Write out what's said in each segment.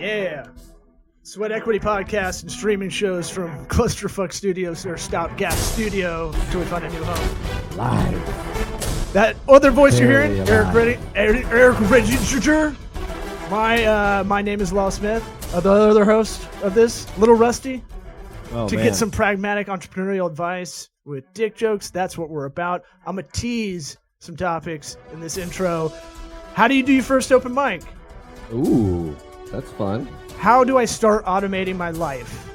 Yeah. Sweat Equity Podcast and streaming shows from Clusterfuck Studios, their stopgap studio until we find a new home. Live. That other voice you're hearing, Very Eric Reginger. My name is Law Smith, the other host of this, Little Rusty. Get some pragmatic entrepreneurial advice with dick jokes. That's what we're about. I'm going to tease some topics in this intro. How do you do your first open mic? Ooh, that's fun. How do I start automating my life?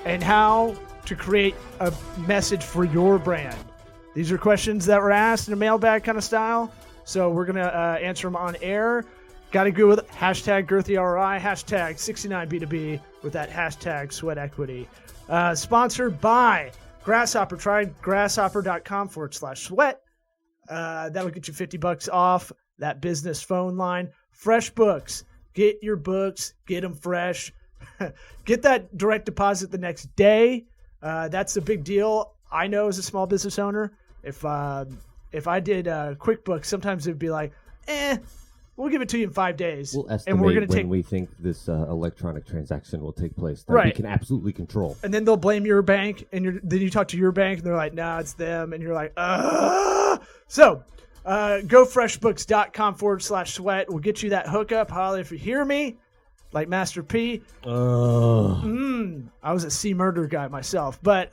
And how to create a message for your brand? These are questions that were asked in a mailbag kind of style. So we're going to answer them on air. Got to go with hashtag GirthyRI, hashtag 69B2B with that hashtag Sweat Equity. Sponsored by Grasshopper. Try grasshopper.com/sweat. That'll get you $50 off that business phone line. FreshBooks. Get your books. Get them fresh. Get that direct deposit the next day. That's a big deal. I know as a small business owner, if I did QuickBooks, sometimes it'd be like, we'll give it to you in 5 days. We'll estimate and we're gonna when we think this electronic transaction will take place that right. we can absolutely control. And then they'll blame your bank, and then you talk to your bank, and they're like, nah, it's them. And you're like, So, go freshbooks.com/sweat. We'll get you that hookup. Holla if you hear me, like Master P. I was a C murder guy myself. But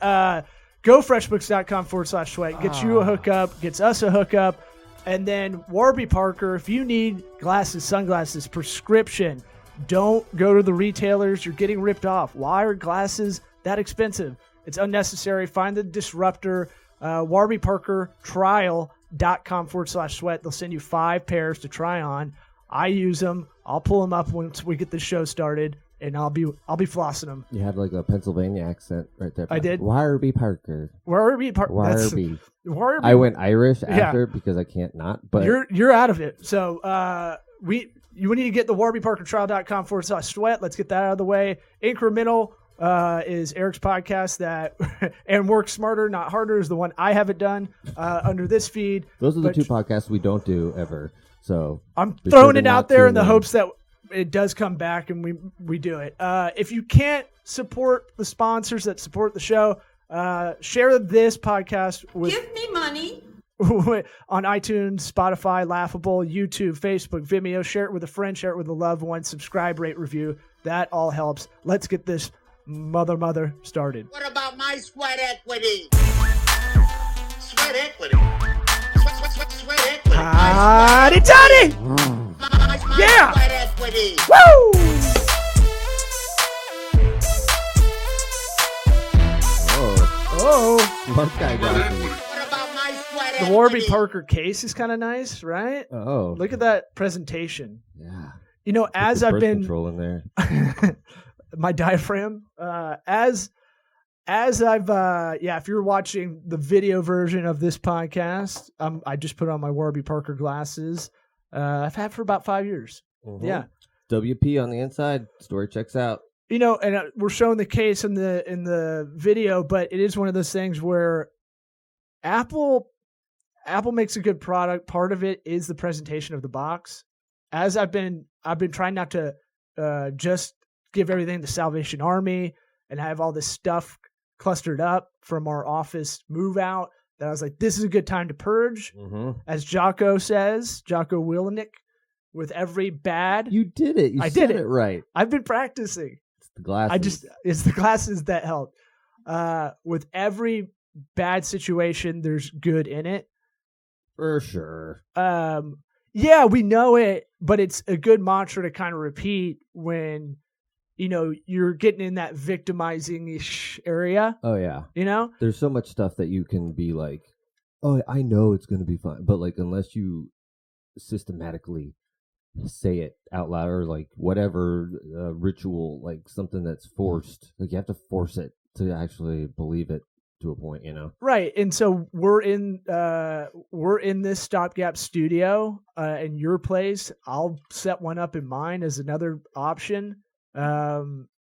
go freshbooks.com/sweat. Gets you a hookup, gets us a hookup. And then Warby Parker, if you need glasses, sunglasses, prescription, don't go to the retailers. You're getting ripped off. Why are glasses that expensive? It's unnecessary. Find the disruptor. Warby Parker trial.com/sweat. They'll send you 5 pairs to try on. I use them. I'll pull them up once we get the show started, and I'll be flossing them. You had like a Pennsylvania accent right there. I did. Warby Parker. Warby Parker. Warby. I went Irish after because I can't not. But you're out of it. So we need to get the Warby Parker trial.com/sweat. Let's get that out of the way. Incremental is Eric's podcast that and Work Smarter Not Harder is the one I haven't done under this feed. Those are the 2 podcasts we don't do ever. So I'm throwing it out there in the hopes that it does come back and we do it. If you can't support the sponsors that support the show, share this podcast with Give me money on iTunes, Spotify, Laughable, YouTube, Facebook, Vimeo. Share it with a friend, share it with a loved one, subscribe, rate, review. That all helps. Let's get this mother started. What about my sweat equity? Sweat equity. Sweat equity. Howdy toddy! Yeah! Sweat equity. Woo! Oh. Smart guy got me. What about my sweat The equity? Warby Parker case is kind of nice, right? Oh. Look at that presentation. Yeah. You know, as I've been control in there. my diaphragm, as I've if you're watching the video version of this podcast, I just put on my Warby Parker glasses. I've had for about 5 years. Mm-hmm. Yeah. WP on the inside. Story checks out. You know, and we're showing the case in the video, but it is one of those things where Apple makes a good product. Part of it is the presentation of the box. As I've been trying not to just give everything to Salvation Army and have all this stuff clustered up from our office move out, that I was like, this is a good time to purge. Mm-hmm. As Jocko Willenick, with every bad. You did it. You said it right. I've been practicing. It's the glasses. It's the glasses that help. With every bad situation, there's good in it. For sure. Yeah, we know it, but it's a good mantra to kind of repeat when, you know, you're getting in that victimizing-ish area. Oh, yeah. You know? There's so much stuff that you can be like, oh, I know it's going to be fine. But, like, unless you systematically say it out loud or, like, whatever ritual, like, something that's forced. Like, you have to force it to actually believe it to a point, you know? Right. And so we're in this stopgap studio in your place. I'll set one up in mine as another option.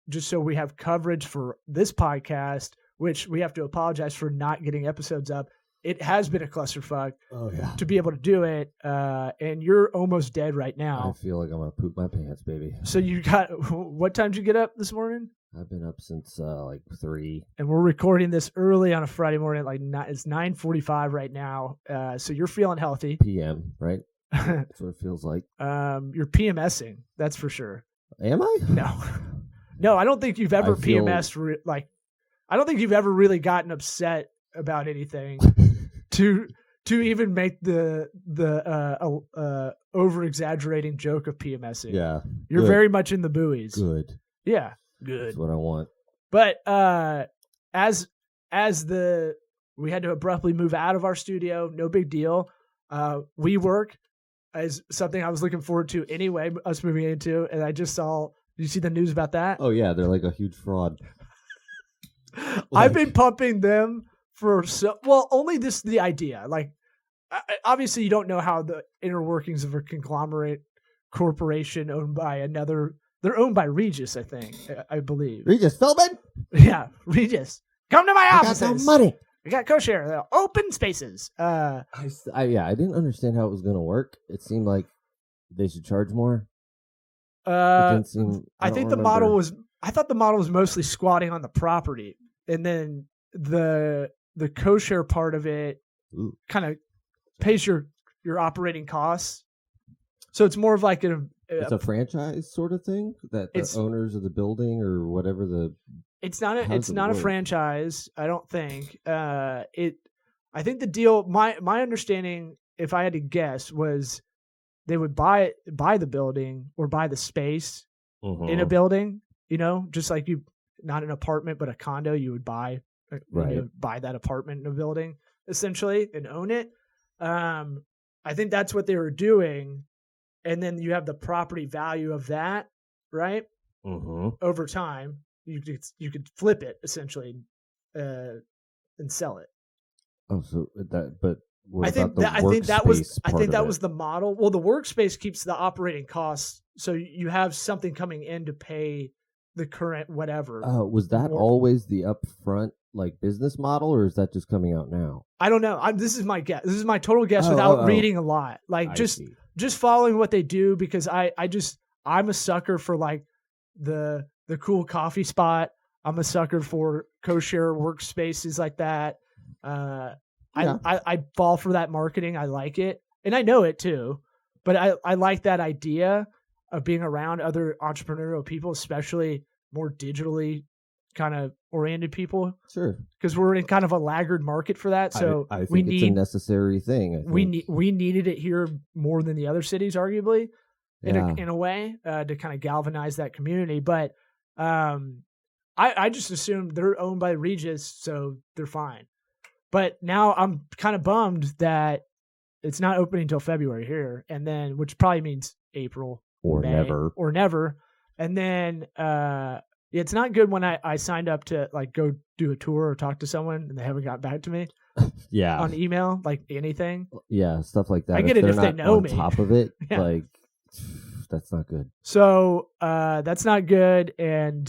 Just so we have coverage for this podcast, which we have to apologize for not getting episodes up it has been a clusterfuck Oh yeah. to be able to do it. And you're almost dead right I now. feel like I'm gonna poop my pants, baby. So you got, what time did you get up this morning? I've been up since like 3. And we're recording this early on a Friday morning, it's 9:45 right now. So you're feeling healthy. p.m. Right? That's what it feels like. You're PMSing, that's for sure. Am I? No, I don't think you've ever I feel- PMSed. I don't think you've ever really gotten upset about anything to even make the over exaggerating joke of PMSing. Yeah. You're Good. very much in the buoys. Good. Yeah, That's good. what I want. But as we had to abruptly move out of our studio, no big deal. WeWork is something I was looking forward to anyway, us moving into, and I just saw. Did you see the news about that? Oh yeah, they're like a huge fraud. I've been pumping them for only the idea. Obviously you don't know how the inner workings of a conglomerate corporation owned by another. They're owned by Regis, I think. I believe. Regis Philbin, Yeah, Regis. Come to my I got offices. some money. We got co-share. They're open spaces. I didn't understand how it was gonna work. It seemed like they should charge more. It didn't seem. I think the model was. I thought the model was mostly squatting on the property, and then the co-share part of it kind of pays your operating costs. So it's more of like it's a franchise sort of thing that the owners of the building or whatever the. It's not a. How It's does it not a work? franchise. I don't think. I think the deal. My understanding, if I had to guess, was they would buy the building or buy the space in a building. You know, just like you, not an apartment but a condo, you would buy. Right. Buy that apartment in a building essentially and own it. I think that's what they were doing, and then you have the property value of that, right? Over time. You could flip it essentially, and sell it. Oh, so that, but what I think about the that was the model. Well, the workspace keeps the operating costs, so you have something coming in to pay the current whatever. Was that always the upfront like business model, or is that just coming out now? I don't know. This is my guess. This is my total guess without reading a lot. Like just following what they do, because I'm a sucker for like the cool coffee spot. I'm a sucker for co-share workspaces like that. I fall for that marketing. I like it, and I know it too. But I like that idea of being around other entrepreneurial people, especially more digitally kind of oriented people. Sure, because we're in kind of a laggard market for that. So I think it's a necessary thing. We needed it here more than the other cities, arguably, in a way, to kind of galvanize that community. But I just assumed they're owned by Regis, so they're fine. But now I'm kind of bummed that it's not opening until February here, and then which probably means April or May, never. And then it's not good when I signed up to like go do a tour or talk to someone and they haven't got back to me. Yeah, on email, like anything. Yeah, stuff like that. I get it if they know me. On top of it, Yeah. like that's not good. So that's not good. And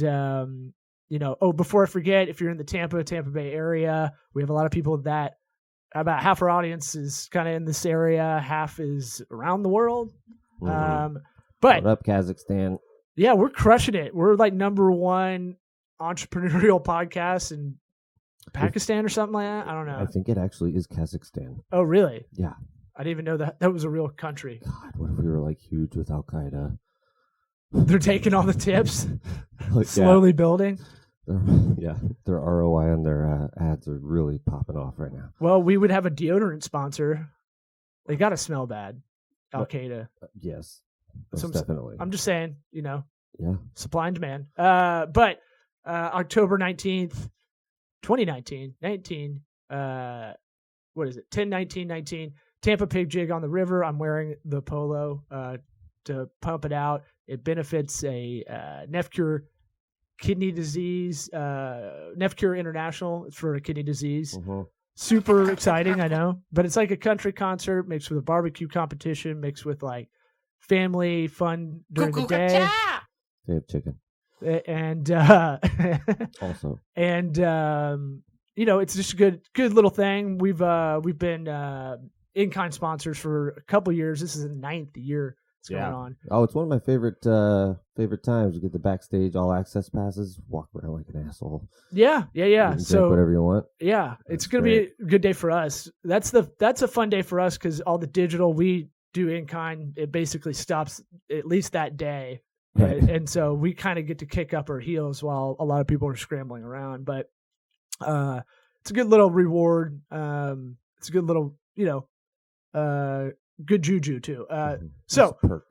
before I forget, if you're in the Tampa Bay area, we have a lot of people that about half our audience is kind of in this area, half is around the world. But what up, Kazakhstan? Yeah, we're crushing it. We're like number one entrepreneurial podcast in Pakistan or something like that. I don't know. I think it actually is Kazakhstan. Oh, really? Yeah. I didn't even know that was a real country. God, what if we were like huge with Al Qaeda? They're taking all the tips, Like, slowly building. Their ROI on their ads are really popping off right now. Well, we would have a deodorant sponsor. They got to smell bad. Al Qaeda. Yes, So definitely. I'm just saying, Yeah. supply and demand. But October 19th, 2019, what is it? 10/19/19. Tampa Pig Jig on the River. I'm wearing the polo to pump it out. It benefits a NephCure kidney disease, NephCure International. It's for a kidney disease. Super exciting, I know. But it's like a country concert mixed with a barbecue competition, mixed with like family fun during the day. They have chicken. And Also. And it's just a good little thing. We've been in-kind sponsors for a couple years. This is the 9th year it's going on. Oh, it's one of my favorite times. You get the backstage all access passes, walk around like an asshole. Yeah. You can So drink whatever you want. yeah, it's going to be a good day for us. That's a fun day for us because all the digital we do in-kind, it basically stops at least that day. Right. And so we kind of get to kick up our heels while a lot of people are scrambling around. But it's a good little reward. It's a good little, good juju too. So Perk.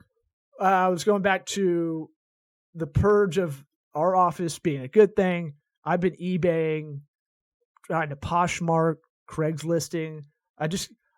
I was going back to the purge of our office being a good thing. I've been eBaying, trying to Poshmark, Craigslisting.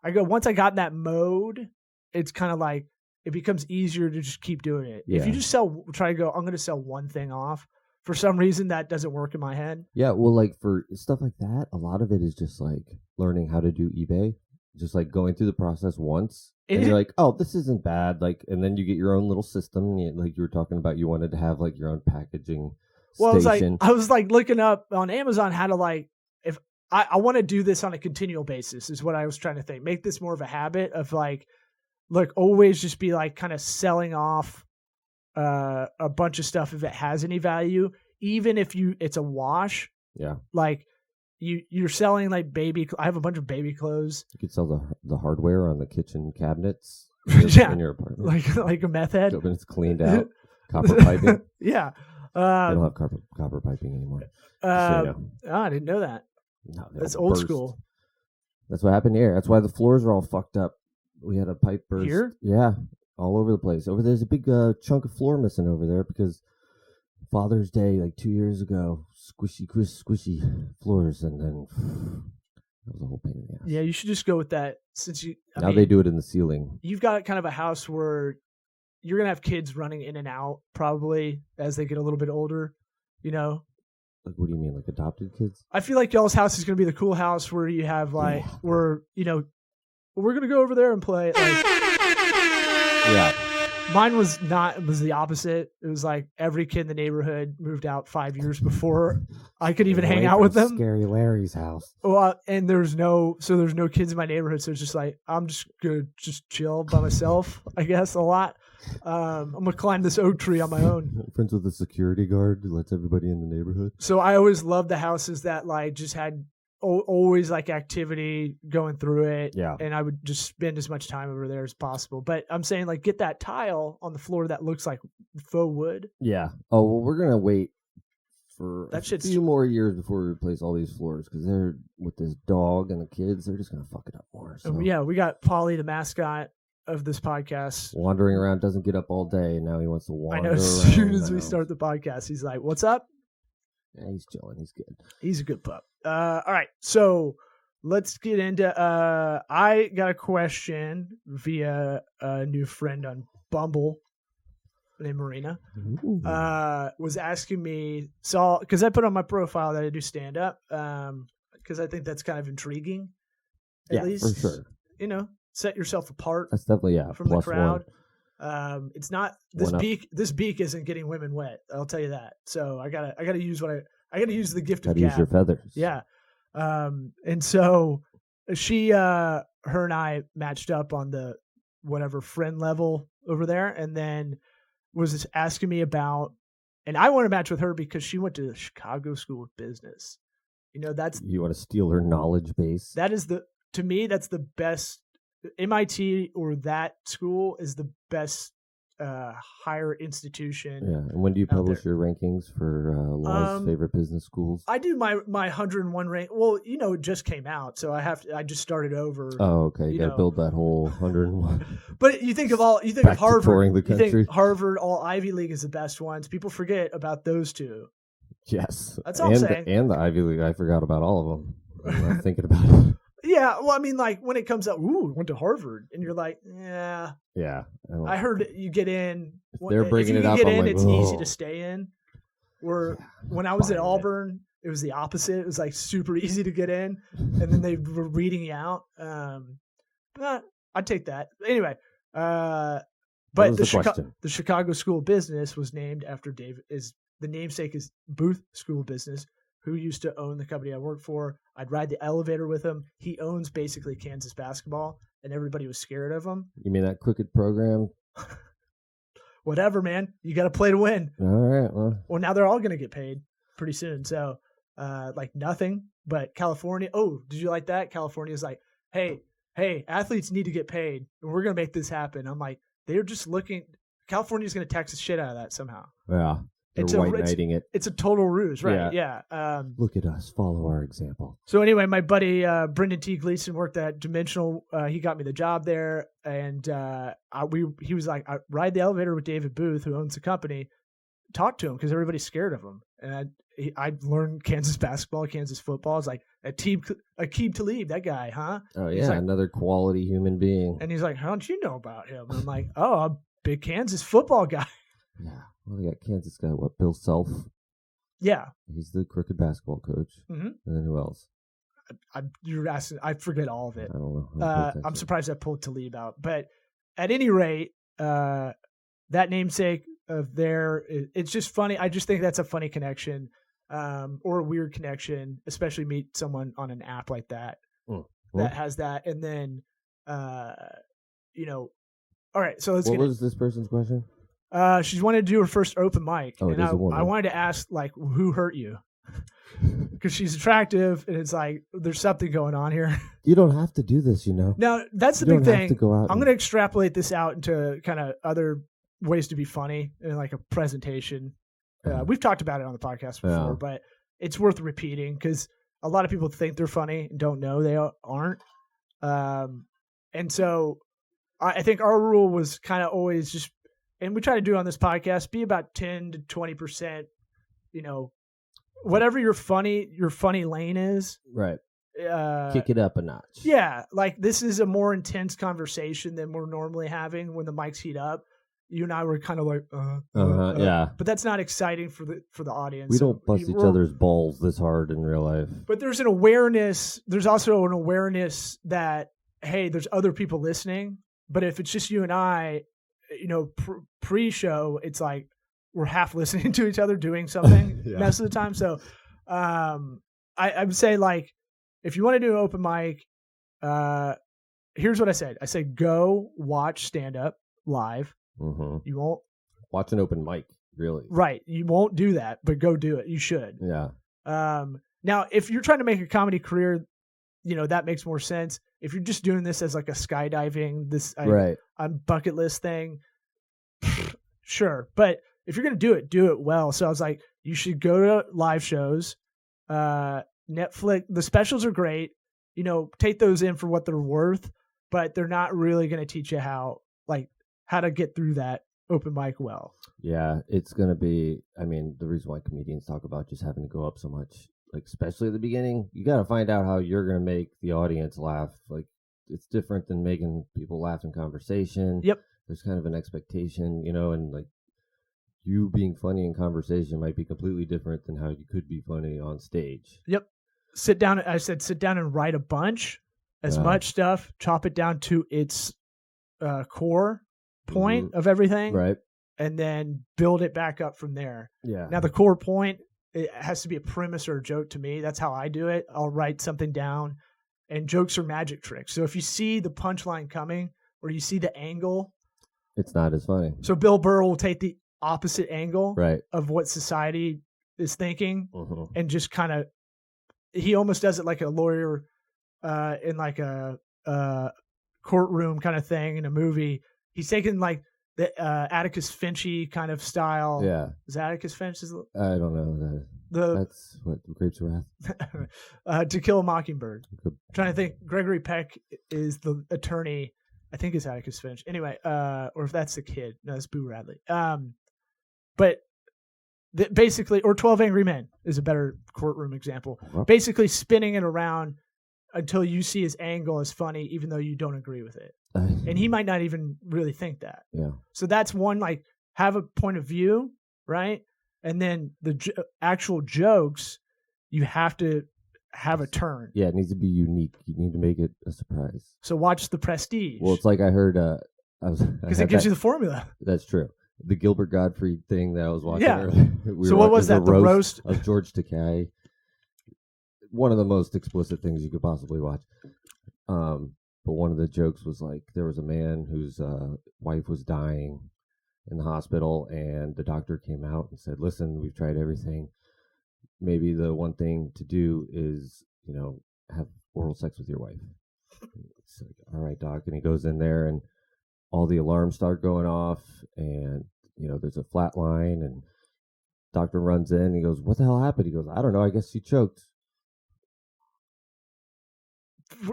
Once I got in that mode, it's kind of like it becomes easier to just keep doing it. Yeah. If you just I'm going to sell one thing off. For some reason, that doesn't work in my head. Yeah, well, like for stuff like that, a lot of it is just like learning how to do eBay, just like going through the process once, and you're like, oh, this isn't bad. Like, and then you get your own little system. Like you were talking about, you wanted to have like your own packaging station. I was looking up on Amazon how to if I want to do this on a continual basis is what I was trying to think. Make this more of a habit of always just be kind of selling off a bunch of stuff if it has any value, even if it's a wash. Yeah. Like you're selling baby. I have a bunch of baby clothes. You could sell the hardware on the kitchen cabinets yeah, in your apartment. like a meth head. When it's cleaned out, copper piping. Yeah. They don't have copper piping anymore. I didn't know that. No, that's old school. That's what happened here. That's why the floors are all fucked up. We had a pipe burst. Here? Yeah, all over the place. There's a big chunk of floor missing over there because Father's Day, 2 years ago, squishy floors, and then that was a whole pain in the ass. Yeah, you should just go with that since Now they do it in the ceiling. You've got kind of a house where you're gonna have kids running in and out probably as they get a little bit older. Like, what do you mean, like adopted kids? I feel like y'all's house is gonna be the cool house where you have where we're gonna go over there and play. Yeah. Mine was not. It was the opposite. It was every kid in the neighborhood moved out 5 years before I could even hang out with them. Scary Larry's house. Well, and there's no kids in my neighborhood, so it's just I'm just gonna just chill by myself. I guess a lot. I'm gonna climb this oak tree on my own. Friends with the security guard who lets everybody in the neighborhood. So I always loved the houses that just had always activity going through it. Yeah. And I would just spend as much time over there as possible. But I'm saying get that tile on the floor that looks like faux wood. Yeah. Oh, well, we're going to wait for a few more years before we replace all these floors because they're with this dog and the kids, they're just going to fuck it up more. So. Yeah. We got Polly, the mascot of this podcast, wandering around, doesn't get up all day. And now he wants to wander. I know. As soon as we start the podcast, he's like, "What's up?" Yeah, he's chilling. He's good. He's a good pup. All right. So let's get into I got a question via a new friend on Bumble named Marina. Was asking me, because I put on my profile that I do stand up, because I think that's kind of intriguing. At least, for sure. Set yourself apart. That's definitely from the crowd. One. It's not this beak. This beak isn't getting women wet. I'll tell you that. So I gotta use I gotta use the gift of gab. Use your feathers. Yeah. And so she, her and I matched up on the whatever friend level over there, and then was asking me about, and I want to match with her because she went to the Chicago School of Business. You want to steal her knowledge base. That is to me, that's the best. MIT or that school is the best higher institution. Yeah, and when do you publish your rankings for Law's favorite business schools? I do my 101 rank. Well, it just came out, so I just started over. Oh, okay. You got to build that whole 101. But you think of Harvard. Touring the country. You think Harvard, all Ivy League is the best ones. People forget about those two. Yes, that's all I'm saying. And the Ivy League, I forgot about all of them. I'm not thinking about it. Yeah, well, I mean, when it comes up, went to Harvard, and you're like, yeah. Yeah. I heard you get in. They're bringing it up. It's easy to stay in. When I was at Auburn, it was the opposite. It was super easy to get in, and then they were reading you out. I'd take that. Anyway, but the Chicago School of Business was named after David. The namesake is Booth School of Business, who used to own the company I worked for. I'd ride the elevator with him. He owns basically Kansas basketball, and everybody was scared of him. You mean that crooked program? Whatever, man. You got to play to win. All right. Well, now they're all going to get paid pretty soon. So, like nothing. But California. Oh, did you like that? California's like, hey, athletes need to get paid, and we're going to make this happen. I'm like, they're just looking. California's going to tax the shit out of that somehow. Yeah. They're white knighting it. It's a total ruse, right? Yeah. Look at us. Follow our example. So anyway, my buddy Brendan T. Gleason worked at Dimensional. He got me the job there, and he was like, I ride the elevator with David Booth, who owns the company. Talk to him because everybody's scared of him. And I learned Kansas basketball, Kansas football. It's like Aqib Talib, that guy, huh? Oh yeah, like, another quality human being. And he's like, how don't you know about him? And I'm like, oh, I'm a big Kansas football guy. Yeah. Well, they got Kansas guy. What? Bill Self. Yeah. He's the crooked basketball coach. Mm-hmm. And then who else? You're asking. I forget all of it. I don't know. I'm surprised I pulled Talib out. But at any rate, that namesake of it's just funny. I just think that's a funny connection, or a weird connection, especially meet someone on an app like that that has that. And then, all right. So let's What was this person's question? She wanted to do her first open mic, and I woman. wanted to ask, like, who hurt you? Because she's attractive, and it's like there's something going on here. You don't have to do this, Now that's the you big don't thing. Have to go out I'm going to extrapolate this out into kind of other ways to be funny in like a presentation. We've talked about it on the podcast before, but it's worth repeating because a lot of people think they're funny and don't know they aren't. And so I think our rule was kind of always just. And we try to do on this podcast, be about 10 to 20%, whatever your funny lane is. Right. Kick it up a notch. Yeah. Like this is a more intense conversation than we're normally having when the mics heat up. You and I were kind of like, yeah. But that's not exciting for the audience. We don't bust each other's balls this hard in real life. But there's an awareness. There's also an awareness that, hey, there's other people listening. But if it's just you and I, pre-show, it's like we're half listening to each other doing something most of the time. So I would say, like, if you want to do an open mic, here's what I said. I said, go watch stand-up live. Mm-hmm. You won't watch an open mic, really. Right. You won't do that, but go do it. You should. Yeah. Now, if you're trying to make a comedy career, that makes more sense. If you're just doing this as like a skydiving, bucket list thing, sure. But if you're going to do it well. So I was like, you should go to live shows. Netflix, the specials are great. Take those in for what they're worth, but they're not really going to teach you how to get through that open mic well. Yeah, it's going to be, the reason why comedians talk about just having to go up so much, like, especially at the beginning, you got to find out how you're going to make the audience laugh. Like, it's different than making people laugh in conversation. Yep. There's kind of an expectation, and like you being funny in conversation might be completely different than how you could be funny on stage. Yep. Sit down and write a bunch, as much stuff, chop it down to its core point of everything. Right. And then build it back up from there. Yeah. Now the core point, it has to be a premise or a joke to me. That's how I do it. I'll write something down, and jokes are magic tricks. So if you see the punchline coming or you see the angle, it's not as funny. So Bill Burr will take the opposite angle of what society is thinking and just kind of, he almost does it like a lawyer in like a courtroom kind of thing in a movie. He's taking like the Atticus Finchy kind of style. Yeah. Is Atticus Finch? I don't know. That's what Grapes of Wrath. To Kill a Mockingbird. I'm trying to think. Gregory Peck is the attorney. I think it's Atticus Finch. Anyway, or if that's the kid. No, it's Boo Radley. But basically, or 12 Angry Men is a better courtroom example. Basically spinning it around until you see his angle as funny, even though you don't agree with it. And he might not even really think that. Yeah. So that's one, like, have a point of view, right? And then the actual jokes, you have to have a turn. Yeah, it needs to be unique. You need to make it a surprise. So watch The Prestige. Well, it's like I heard... because it gives you the formula. That's true. The Gilbert Gottfried thing that I was watching earlier. So what was that? The roast of George Takei. one of the most explicit things you could possibly watch. But one of the jokes was like there was a man whose wife was dying in the hospital, and the doctor came out and said, "Listen, we've tried everything. Maybe the one thing to do is, have oral sex with your wife." It's like, all right, doc. And he goes in there, and all the alarms start going off, and there's a flat line, and doctor runs in. And he goes, "What the hell happened?" He goes, "I don't know. I guess she choked."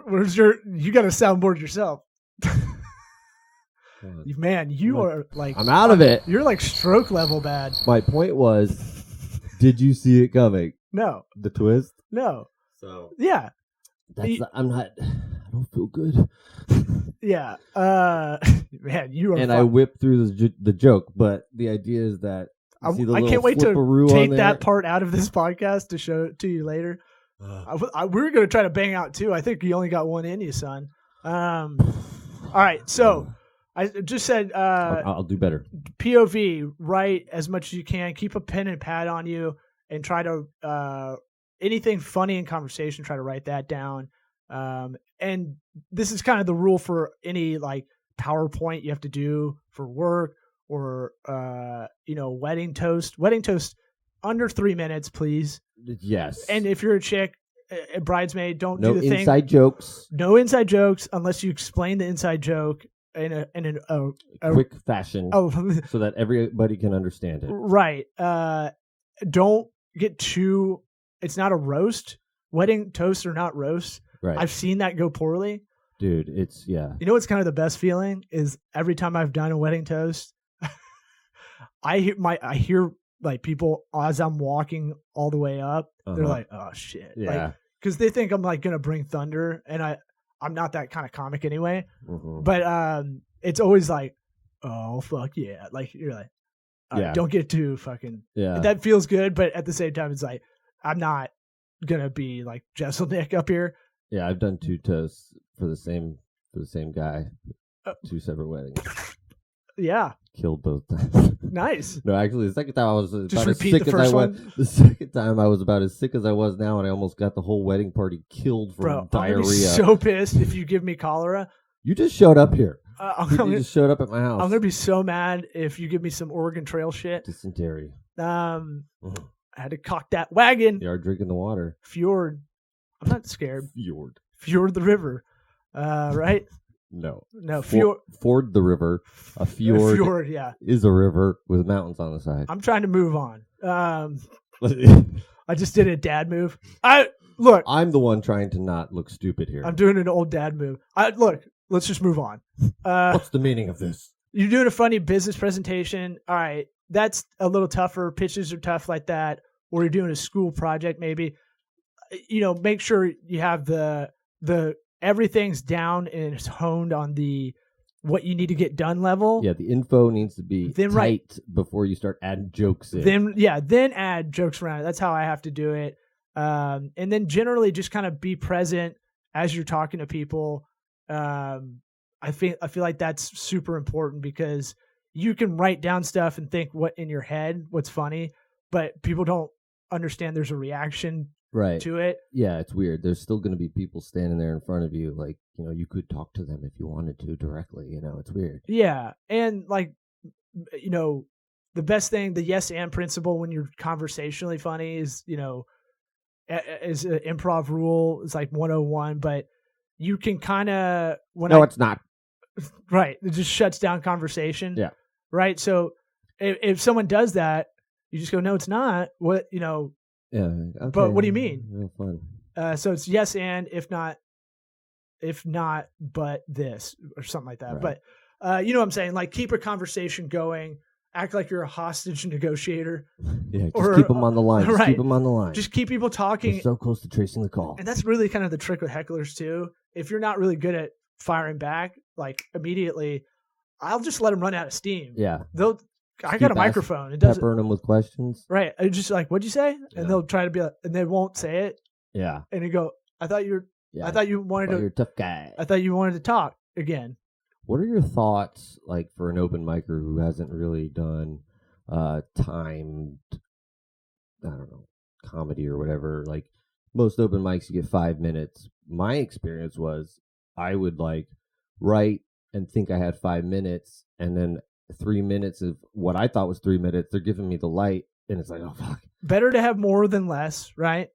Where's you got to soundboard yourself. Man, you are like... I'm out of it. You're like stroke level bad. My point was, did you see it coming? No. The twist? No. So yeah. I don't feel good. Yeah. Man, you are... And I whipped through the joke, but the idea is that I can't wait to take that part out of this podcast to show it to you later. We were going to try to bang out two. I think you only got one in you, son. All right, so I just said I'll do better. POV, write as much as you can. Keep a pen and pad on you, and try to anything funny in conversation, try to write that down. And this is kind of the rule for any like PowerPoint you have to do for work or wedding toast. Wedding toast under 3 minutes, please. Yes. And if you're a chick, a bridesmaid, don't no do the thing. No inside jokes. No inside jokes unless you explain the inside joke in a quick fashion, so that everybody can understand it. Right. Don't get too. It's not a roast. Wedding toasts are not roasts. Right. I've seen that go poorly. Dude, it's yeah. You know what's kind of the best feeling is every time I've done a wedding toast, I hear like people as I'm walking all the way up, they're like, "Oh shit!" Yeah, because they think I'm like gonna bring thunder, and I'm not that kind of comic anyway. Mm-hmm. But it's always like, "Oh fuck yeah!" Like you're like, yeah. Don't get too fucking. Yeah, that feels good, but at the same time, it's like I'm not gonna be like Jesselnick up here. Yeah, I've done 2 toasts for the same guy, 2 separate weddings. Yeah. Killed both times. Nice. No, actually, the second time I was just about repeat as sick the as first I one. was. The second time I was about as sick as I was now, and I almost got the whole wedding party killed from diarrhea. I'm gonna be so pissed if you give me cholera. You just showed up here. You just showed up at my house. I'm gonna be so mad if you give me some Oregon Trail shit. Dysentery. I had to cock that wagon. You are drinking the water. Fjord. I'm not scared. Fjord the river. Right? No, fjord. Ford the river. A fjord yeah. is a river with mountains on the side. I'm trying to move on. I just did a dad move. Look. I'm the one trying to not look stupid here. I'm doing an old dad move. Look, let's just move on. What's the meaning of this? You're doing a funny business presentation. All right. That's a little tougher. Pitches are tough like that. Or you're doing a school project maybe. Make sure you have the everything's down and it's honed on the what you need to get done level. Yeah, the info needs to be tight before you start adding jokes in. Then add jokes around it. That's how I have to do it. And then generally just kind of be present as you're talking to people. I feel like that's super important because you can write down stuff and think what in your head, what's funny, but people don't understand there's a reaction to it. Yeah, it's weird. There's still going to be people standing there in front of you. Like, you could talk to them if you wanted to directly. It's weird. Yeah. And like, the best thing, the yes and principle when you're conversationally funny is, is an improv rule. It's like 101, but you can kind of... it's not. Right. It just shuts down conversation. Yeah. Right. So if someone does that, you just go, no, it's not. What, Yeah. Okay. But what do you mean? Real fun. So it's yes and if not, but this or something like that. Right. But you know what I'm saying? Like keep a conversation going. Act like you're a hostage negotiator. Yeah, just keep them on the line. Just keep them on the line. Just keep people talking. We're so close to tracing the call. And that's really kind of the trick with hecklers too. If you're not really good at firing back, like immediately, I'll just let them run out of steam. Yeah. I got a microphone. It doesn't peppering them with questions. Right. It's just like, what'd you say? Yeah. And they'll try to be like, and they won't say it. Yeah. And you go, I thought you wanted to. You're a tough guy. I thought you wanted to talk again. What are your thoughts, like, for an open micer who hasn't really done timed, I don't know, comedy or whatever? Like, most open mics you get 5 minutes. My experience was I would like write and think I had 5 minutes, and then 3 minutes of what I thought was 3 minutes, they're giving me the light, and it's like, oh fuck. Better to have more than less, right?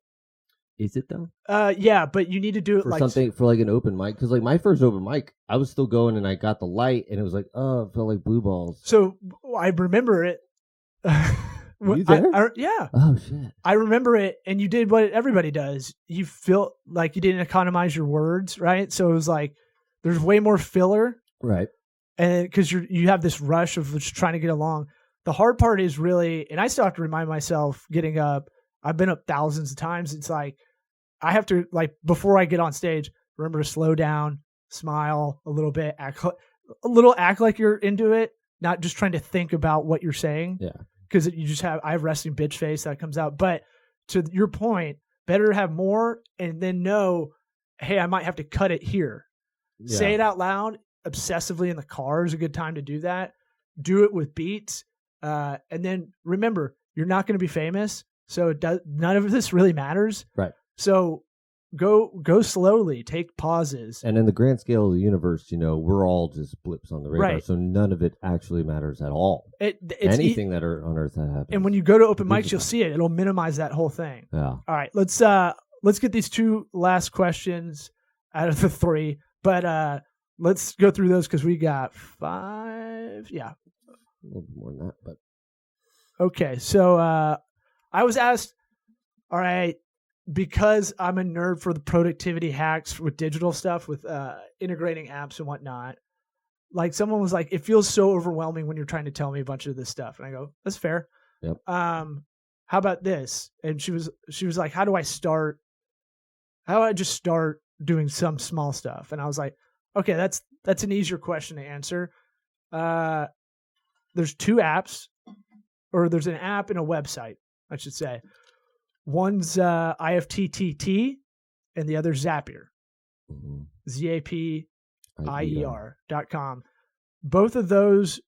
Is it though? Yeah, but you need to do it For like something for like an open mic, because like my first open mic, I was still going and I got the light, and it was like, oh, it felt like blue balls. So I remember it. You there? Yeah. Oh shit. I remember it, and you did what everybody does. You feel like you didn't economize your words, right? So it was like there's way more filler, Right. and because you have this rush of just trying to get along. The hard part is really, and I still have to remind myself getting up. I've been up thousands of times. It's like I have to, like, before I get on stage, remember to slow down, smile a little bit, act like you're into it, not just trying to think about what you're saying. Yeah. Because I have resting bitch face that comes out. But to your point, better to have more and then know, hey, I might have to cut it here. Yeah. Say it out loud obsessively in the car is a good time to do that. Do it with beats. And then remember, you're not going to be famous. So none of this really matters. Right. So go slowly, take pauses. And in the grand scale of the universe, we're all just blips on the radar. Right. So none of it actually matters at all. It's anything that are on Earth that happens. And when you go to open mics, you'll see it. It'll minimize that whole thing. Yeah. All right, let's get these 2 last questions out of the 3, but let's go through those because we got 5. Yeah. A little bit more than that, but Okay, so I was asked, all right, because I'm a nerd for the productivity hacks with digital stuff, with integrating apps and whatnot. Like someone was like, it feels so overwhelming when you're trying to tell me a bunch of this stuff, and I go, that's fair. Yep. How about this? And she was like, how do I start? How do I just start doing some small stuff? And I was like, okay, that's an easier question to answer. There's 2 apps, or there's an app and a website, I should say. One's IFTTT and the other Zapier. mm-hmm. ZAPIER.com. Both of those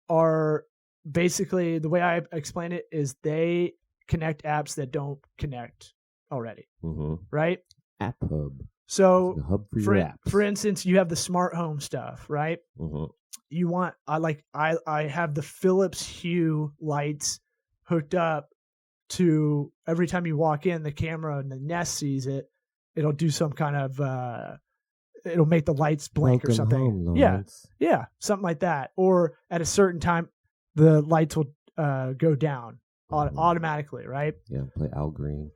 are basically, the way I explain it is they connect apps that don't connect already. Mm-hmm. Right? App Hub. So It's a hub for your apps. for instance, you have the smart home stuff, right? Mm-hmm. You want, I have the Philips Hue lights hooked up to, every time you walk in, the camera and the Nest sees it, it'll do some kind of it'll make the lights blink or something. Home, yeah, something like that. Or at a certain time, the lights will go down automatically, right? Yeah, play Al Green.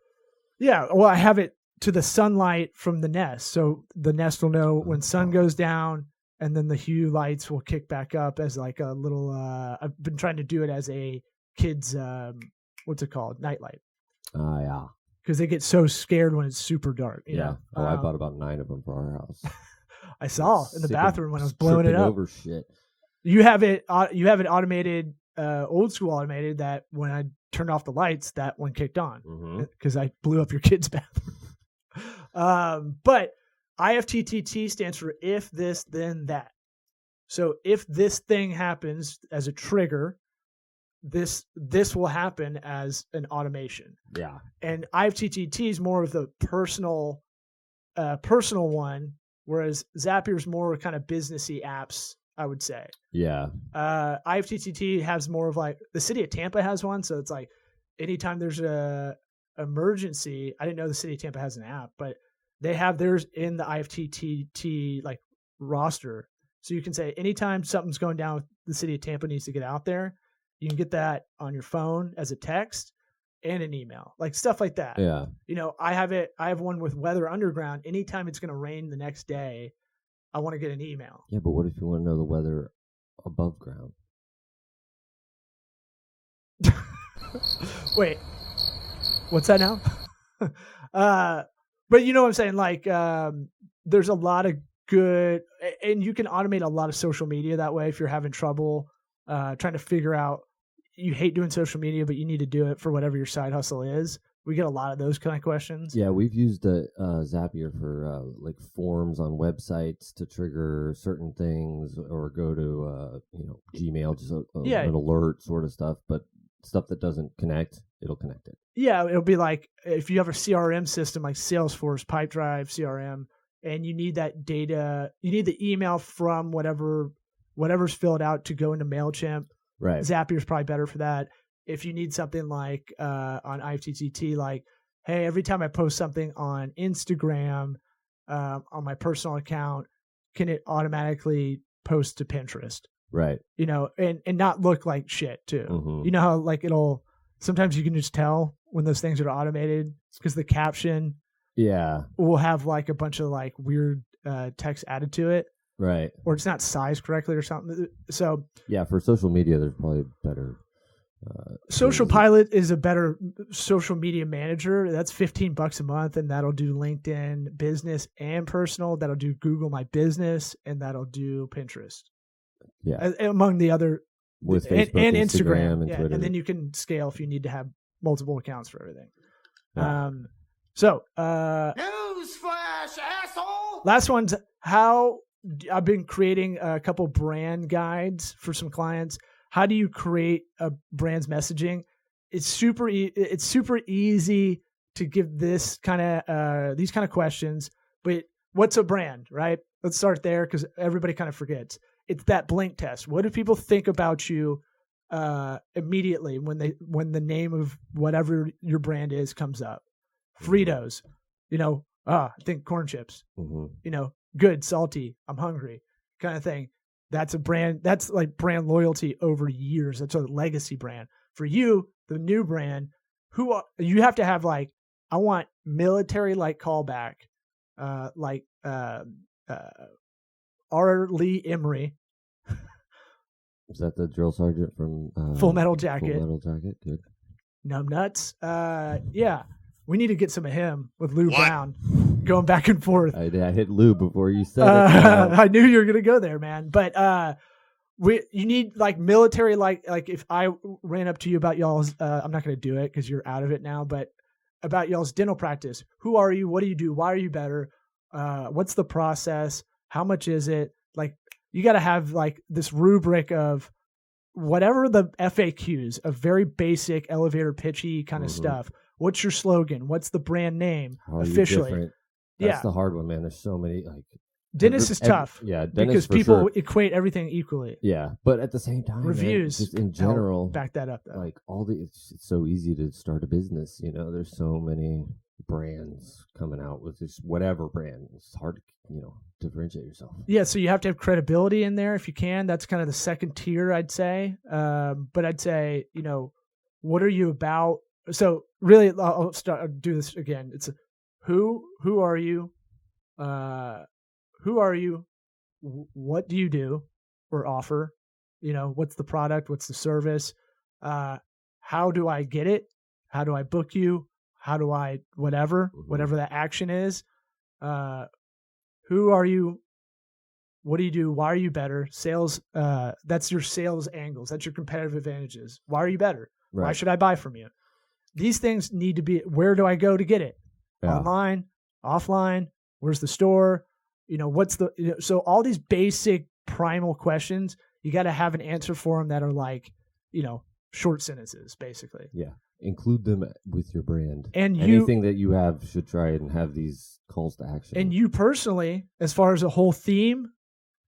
Yeah, well, I have it to the sunlight from the Nest, so the Nest will know when sun goes down, and then the Hue lights will kick back up as like a little. I've been trying to do it as a kid's what's it called, nightlight. Yeah. Because they get so scared when it's super dark. You know? Oh, I bought about 9 of them for our house. I saw in the bathroom when I was blowing it Tripping up. over shit. You have it automated, old school automated, that when I turned off the lights, that one kicked on because I blew up your kid's bathroom. But IFTTT stands for if this then that. So if this thing happens as a trigger, this will happen as an automation. Yeah. And IFTTT is more of the personal one, whereas Zapier's more kind of businessy apps, I would say. Yeah. IFTTT has more of like, the city of Tampa has one, so it's like anytime there's a emergency, I didn't know the city of Tampa has an app, but they have theirs in the IFTTT like roster. So you can say anytime something's going down with the city of Tampa needs to get out there, you can get that on your phone as a text and an email, like stuff like that. Yeah. I have one with Weather Underground. Anytime it's going to rain the next day, I want to get an email. Yeah, but what if you want to know the weather above ground? Wait, what's that now? But you know what I'm saying? Like, there's a lot of good, and you can automate a lot of social media that way if you're having trouble trying to figure out, you hate doing social media, but you need to do it for whatever your side hustle is. We get a lot of those kind of questions. Yeah, we've used Zapier for like forms on websites to trigger certain things, or go to Gmail, just an alert sort of stuff. But stuff that doesn't connect, it'll connect it. Yeah, it'll be like if you have a CRM system like Salesforce, Pipedrive, CRM, and you need that data, you need the email from whatever's filled out to go into MailChimp. Right. Zapier's probably better for that. If you need something like on IFTTT, like, hey, every time I post something on Instagram on my personal account, can it automatically post to Pinterest? Right. You know, and not look like shit too. Mm-hmm. You know how like it'll sometimes you can just tell when those things are automated because the caption will have like a bunch of like weird text added to it. Right. Or it's not sized correctly or something. So yeah, for social media, there's probably better. Social Pilot is a better social media manager. That's $15 a month, and that'll do LinkedIn business and personal. That'll do Google My Business, and that'll do Pinterest. Yeah, among the other with Facebook and Instagram and yeah, Twitter, and then you can scale if you need to have multiple accounts for everything. Yeah. Newsflash, asshole! Last one's how I've been creating a couple brand guides for some clients. How do you create a brand's messaging? It's super easy to give this kind of these kind of questions. But what's a brand, right? Let's start there because everybody kind of forgets. It's that blink test. What do people think about you immediately when the name of whatever your brand is comes up? Fritos, I think corn chips. Mm-hmm. Good, salty. I'm hungry, kind of thing. That's a brand. That's like brand loyalty over years. That's a legacy brand. For you, the new brand, you have to have like, I want military-like callback, like R. Lee Emery. Is that the drill sergeant from Full Metal Jacket? Full Metal Jacket, good. Numb Nuts. Yeah, we need to get some of him with Lou Brown going back and forth. I hit Lou before you said it. I knew you were gonna go there, man. But you need like military, like if I ran up to you about y'all's, I'm not gonna do it because you're out of it now. But about y'all's dental practice, who are you? What do you do? Why are you better? What's the process? How much is it? Like you got to have like this rubric of whatever the FAQs of very basic elevator pitchy kind of stuff. What's your slogan? What's the brand name officially? That's the hard one, man. There's so many like dentist is tough. Yeah, dentist because for people sure. equate everything equally. Yeah, but at the same time, reviews man, just in general, back that up. Though. Like it's so easy to start a business. There's so many brands coming out with just whatever brand. It's hard to differentiate yourself. Yeah, so you have to have credibility in there if you can. That's kind of the second tier, I'd say. But I'd say, what are you about? So really, I'll do this again. It's who are you? Who are you? What do you do or offer? What's the product? What's the service? How do I get it? How do I book you? How do I whatever that action is? Who are you? What do you do? Why are you better? Sales. That's your sales angles. That's your competitive advantages. Why are you better? Right. Why should I buy from you? These things need to be. Where do I go to get it? Yeah. Online, offline. Where's the store? What's the? So all these basic primal questions, you got to have an answer for them that are like, short sentences, basically. Yeah. Include them with your brand. And anything that you have should try and have these calls to action. And you personally, as far as a whole theme,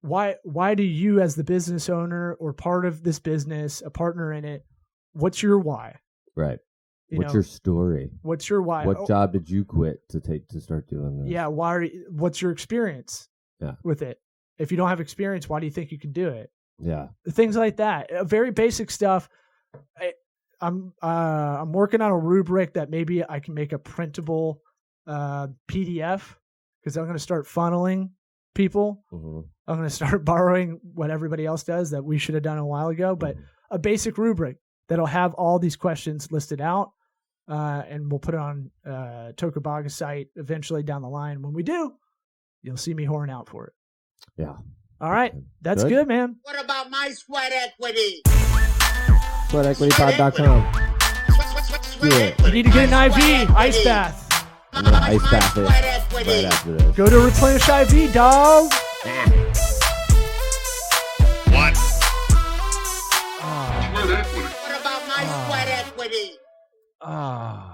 why do you as the business owner or part of this business, a partner in it, what's your why? Right. What's your story? What's your why? What job did you quit to start doing this? Yeah. What's your experience with it? If you don't have experience, why do you think you can do it? Yeah. Things like that. Very basic stuff. I'm working on a rubric that maybe I can make a printable PDF because I'm going to start funneling people. I'm going to start borrowing what everybody else does that we should have done a while ago, but a basic rubric that'll have all these questions listed out, and we'll put it on Tokabaga's site eventually down the line. When we do, you'll see me whoring out for it. Yeah. All right. That's good, man. What about my sweat equity? SweatEquityPod.com. You need to get an IV, ice bath. I'm going to ice bath it right after this. Go to Replenish IV, dog. What? What about my sweat Ah.